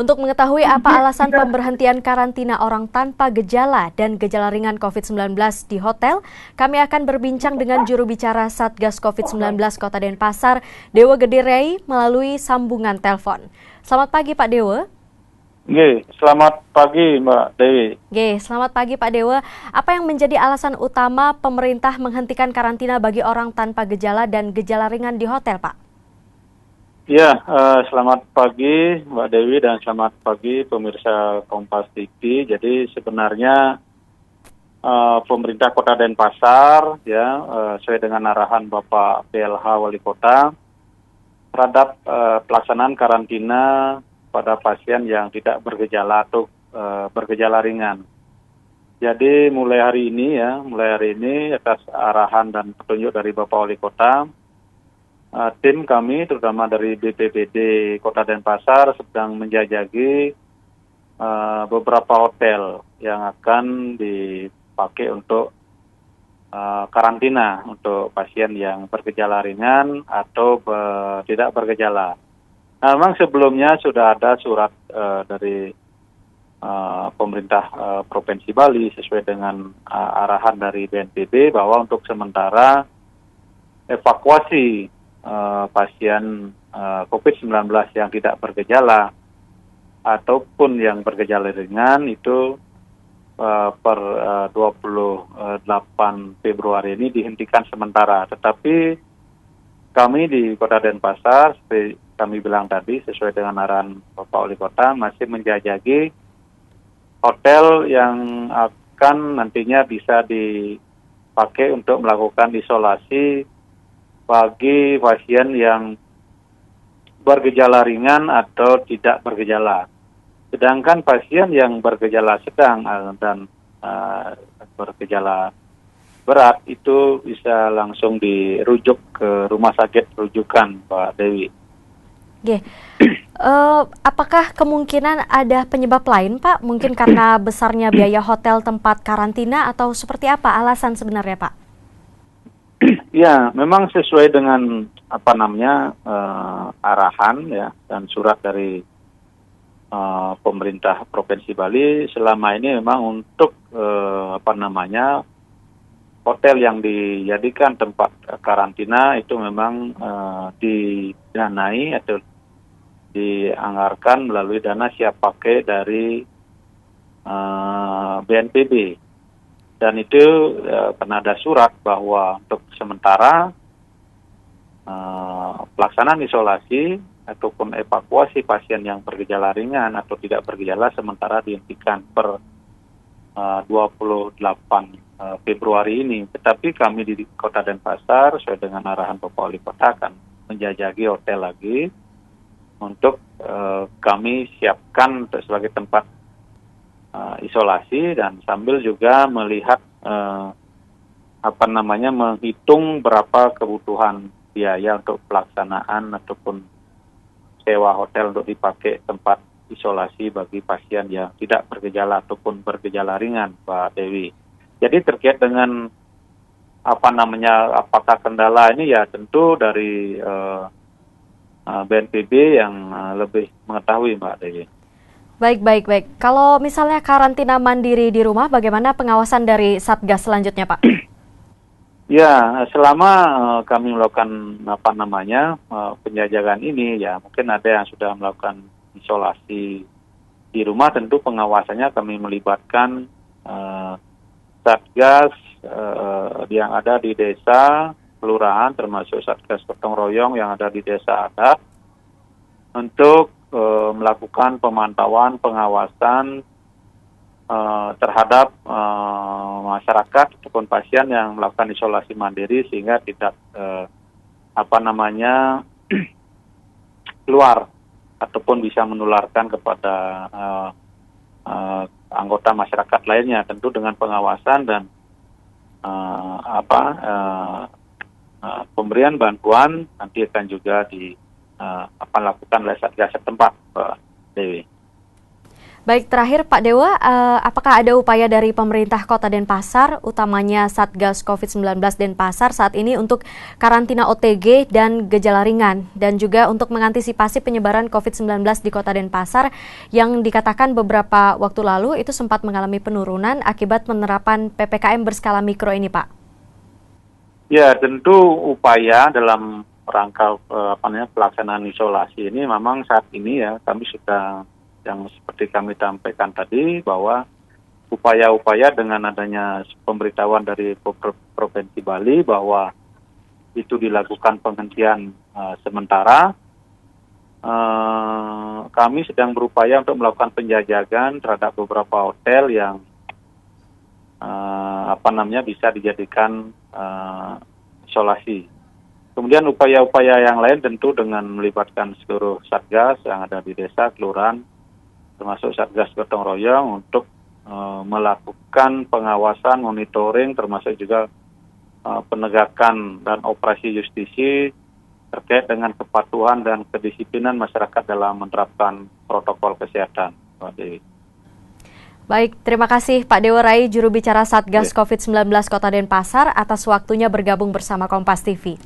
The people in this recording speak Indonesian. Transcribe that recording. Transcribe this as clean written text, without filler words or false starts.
Untuk mengetahui apa alasan pemberhentian karantina orang tanpa gejala dan gejala ringan COVID-19 di hotel, kami akan berbincang dengan juru bicara Satgas COVID-19 Kota Denpasar, Dewa Gede Rei, melalui sambungan telepon. Selamat pagi Pak Dewa. Selamat pagi Mbak Dewi. Selamat pagi Pak Dewa. Apa yang menjadi alasan utama pemerintah menghentikan karantina bagi orang tanpa gejala dan gejala ringan di hotel, Pak? Ya, selamat pagi Mbak Dewi dan selamat pagi pemirsa Kompas TV. Jadi sebenarnya pemerintah Kota Denpasar sesuai dengan arahan Bapak PLH Wali Kota terhadap pelaksanaan karantina pada pasien yang tidak bergejala atau bergejala ringan. Jadi mulai hari ini atas arahan dan petunjuk dari Bapak Wali Kota, tim kami terutama dari BPBD Kota Denpasar sedang menjajaki beberapa hotel yang akan dipakai untuk karantina untuk pasien yang bergejala ringan atau tidak bergejala. Nah, memang sebelumnya sudah ada surat dari pemerintah Provinsi Bali sesuai dengan arahan dari BNPB bahwa untuk sementara evakuasi pasien COVID-19 yang tidak bergejala ataupun yang bergejala ringan itu per 28 Februari ini dihentikan sementara. Tetapi kami di Kota Denpasar, seperti kami bilang tadi, sesuai dengan arahan Bapak Wali Kota, masih menjajaki hotel yang akan nantinya bisa dipakai untuk melakukan isolasi bagi pasien yang bergejala ringan atau tidak bergejala. Sedangkan pasien yang bergejala sedang dan bergejala berat itu bisa langsung dirujuk ke rumah sakit rujukan, Pak Dewi. Apakah kemungkinan ada penyebab lain, Pak? Mungkin karena besarnya biaya hotel tempat karantina atau seperti apa alasan sebenarnya, Pak? Ya, memang sesuai dengan arahan dan surat dari pemerintah Provinsi Bali. Selama ini memang untuk hotel yang dijadikan tempat karantina itu memang didanai atau dianggarkan melalui dana siap pakai dari BNPB. Dan itu pernah ada surat bahwa untuk sementara pelaksanaan isolasi ataupun evakuasi pasien yang bergejala ringan atau tidak bergejala sementara dihentikan per 28 Februari ini. Tetapi kami di Kota Denpasar sesuai dengan arahan Bapak Wali Kota akan menjajaki hotel lagi untuk kami siapkan sebagai tempat isolasi dan sambil juga melihat menghitung berapa kebutuhan biaya untuk pelaksanaan ataupun sewa hotel untuk dipakai tempat isolasi bagi pasien yang tidak bergejala ataupun bergejala ringan, Pak Dewi. Jadi terkait dengan apakah kendala ini ya tentu dari BNPB yang lebih mengetahui, Mbak Dewi. Baik. Kalau misalnya karantina mandiri di rumah, bagaimana pengawasan dari Satgas selanjutnya, Pak? Ya, selama kami melakukan penjajakan ini, ya mungkin ada yang sudah melakukan isolasi di rumah, tentu pengawasannya kami melibatkan Satgas yang ada di desa, kelurahan, termasuk Satgas Gotong Royong yang ada di desa adat, untuk melakukan pemantauan, pengawasan terhadap masyarakat ataupun pasien yang melakukan isolasi mandiri sehingga tidak keluar ataupun bisa menularkan kepada anggota masyarakat lainnya, tentu dengan pengawasan dan pemberian bantuan nanti akan juga lakukan oleh Satgas setempat, Pak Dewi. Baik, terakhir Pak Dewa, apakah ada upaya dari pemerintah Kota Denpasar, utamanya Satgas COVID-19 Denpasar saat ini untuk karantina OTG dan gejala ringan, dan juga untuk mengantisipasi penyebaran COVID-19 di Kota Denpasar yang dikatakan beberapa waktu lalu itu sempat mengalami penurunan akibat penerapan PPKM berskala mikro ini, Pak? Ya, tentu upaya dalam rangka pelaksanaan isolasi ini memang saat ini ya kami sudah yang seperti kami sampaikan tadi bahwa upaya-upaya dengan adanya pemberitahuan dari Provinsi Bali bahwa itu dilakukan penghentian sementara, kami sedang berupaya untuk melakukan penjajakan terhadap beberapa hotel yang bisa dijadikan isolasi. Kemudian upaya-upaya yang lain tentu dengan melibatkan seluruh satgas yang ada di desa, kelurahan, termasuk Satgas Gotong Royong untuk melakukan pengawasan, monitoring, termasuk juga penegakan dan operasi justisi terkait dengan kepatuhan dan kedisiplinan masyarakat dalam menerapkan protokol kesehatan. Baik, terima kasih Pak Dewa Rai, juru bicara Satgas COVID-19 Kota Denpasar atas waktunya bergabung bersama Kompas TV.